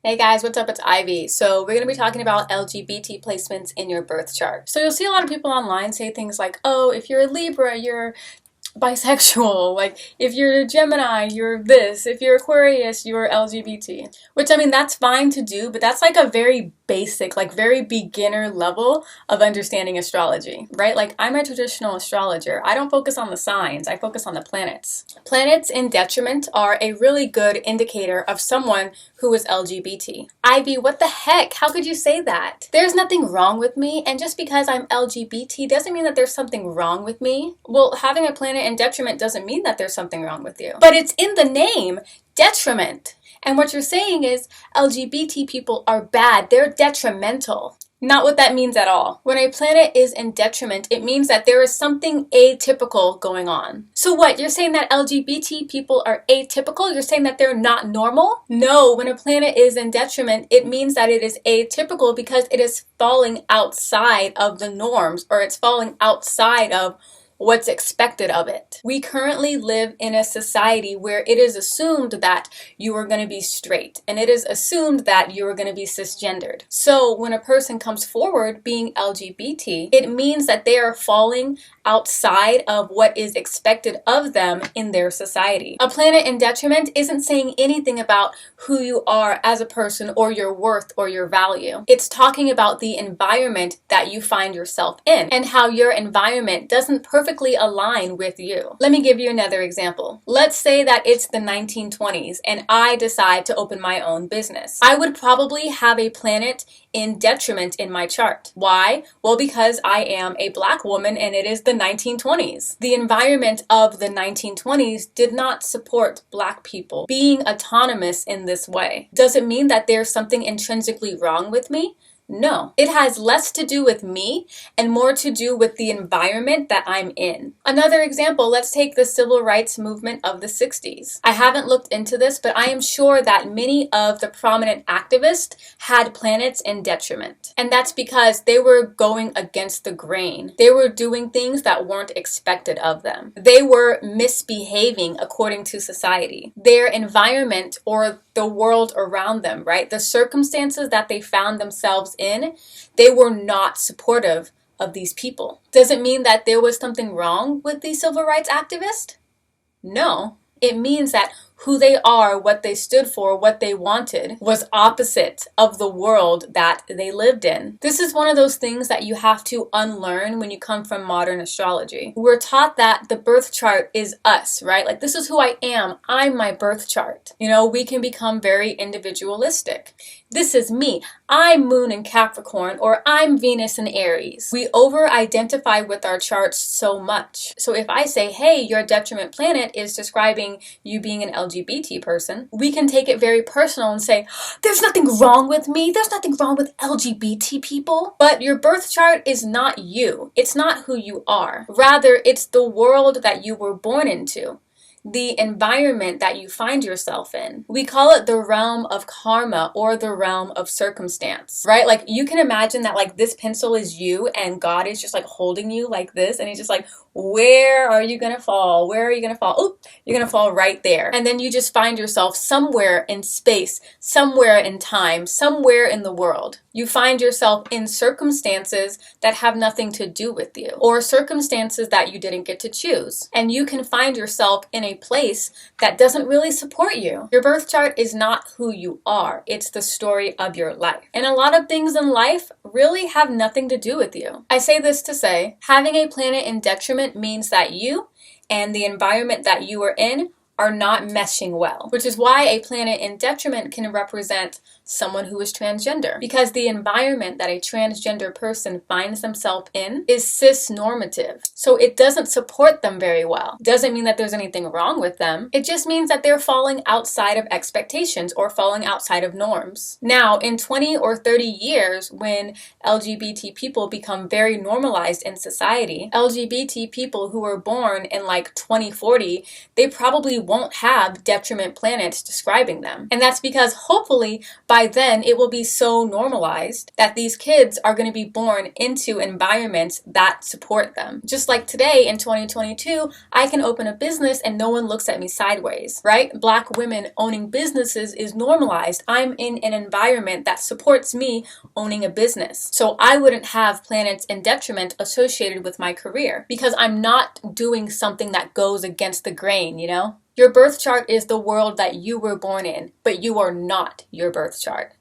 Hey guys, what's up? It's Ivy. So we're going to be talking about LGBT placements in your birth chart. So you'll see a lot of people online say things like, oh, if you're a Libra, you're bisexual. Like, if you're a Gemini, you're this. If you're Aquarius, you're LGBT. Which, I mean, that's fine to do, but that's like a very basic, like very beginner level of understanding astrology, right? Like, I'm a traditional astrologer. I don't focus on the signs. I focus on the planets. Planets in detriment are a really good indicator of someone who is LGBT. Ivy, what the heck? How could you say that? There's nothing wrong with me, and just because I'm LGBT doesn't mean that there's something wrong with me. Well, having a planet in detriment doesn't mean that there's something wrong with you. But it's in the name, detriment. And what you're saying is LGBT people are bad. They're detrimental. Not what that means at all. When a planet is in detriment, it means that there is something atypical going on. So what? You're saying that LGBT people are atypical? You're saying that they're not normal? No, when a planet is in detriment, it means that it is atypical because it is falling outside of the norms, or it's falling outside of what's expected of it. We currently live in a society where it is assumed that you are going to be straight, and it is assumed that you are going to be cisgendered. So when a person comes forward being LGBT, it means that they are falling outside of what is expected of them in their society. A planet in detriment isn't saying anything about who you are as a person or your worth or your value. It's talking about the environment that you find yourself in and how your environment doesn't perfectly align with you. Let me give you another example. Let's say that it's the 1920s and I decide to open my own business. I would probably have a planet in detriment in my chart. Why? Well, because I am a black woman and it is the 1920s. The environment of the 1920s did not support black people being autonomous in this way. Does it mean that there's something intrinsically wrong with me? No, it has less to do with me and more to do with the environment that I'm in. Another example, let's take the civil rights movement of the 60s. I haven't looked into this, but I am sure that many of the prominent activists had planets in detriment. And that's because they were going against the grain. They were doing things that weren't expected of them. They were misbehaving according to society. Their environment, or the world around them, right? The circumstances that they found themselves in, they were not supportive of these people. Does it mean that there was something wrong with these civil rights activists? No. It means that who they are, what they stood for, what they wanted, was opposite of the world that they lived in. This is one of those things that you have to unlearn when you come from modern astrology. We're taught that the birth chart is us, right? Like, this is who I am. I'm my birth chart. You know, we can become very individualistic. This is me. I'm Moon in Capricorn, or I'm Venus in Aries. We over-identify with our charts so much. So if I say, hey, your detriment planet is describing you being an LGBT person, we can take it very personal and say, there's nothing wrong with me. There's nothing wrong with LGBT people. But your birth chart is not you. It's not who you are. Rather, it's the world that you were born into. The environment that you find yourself in. We call it the realm of karma, or the realm of circumstance, right? Like, you can imagine that, like, this pencil is you and God is just like holding you like this, and he's just like, where are you gonna fall? Where are you gonna fall? Oh, you're gonna fall right there. And then you just find yourself somewhere in space, somewhere in time, somewhere in the world. You find yourself in circumstances that have nothing to do with you, or circumstances that you didn't get to choose. And you can find yourself in a place that doesn't really support you. Your birth chart is not who you are. It's the story of your life. And a lot of things in life really have nothing to do with you. I say this to say, having a planet in detriment means that you and the environment that you are in are not meshing well, which is why a planet in detriment can represent someone who is transgender, because the environment that a transgender person finds themselves in is cis-normative. So it doesn't support them very well. Doesn't mean that there's anything wrong with them. It just means that they're falling outside of expectations or falling outside of norms. Now, in 20 or 30 years, when LGBT people become very normalized in society, LGBT people who were born in like 2040, they probably won't have detriment planets describing them. And that's because hopefully by then it will be so normalized that these kids are going to be born into environments that support them. Just like today in 2022, I can open a business and no one looks at me sideways, right? Black women owning businesses is normalized. I'm in an environment that supports me owning a business. So I wouldn't have planets in detriment associated with my career because I'm not doing something that goes against the grain, you know? Your birth chart is the world that you were born in, but you are not your birth chart.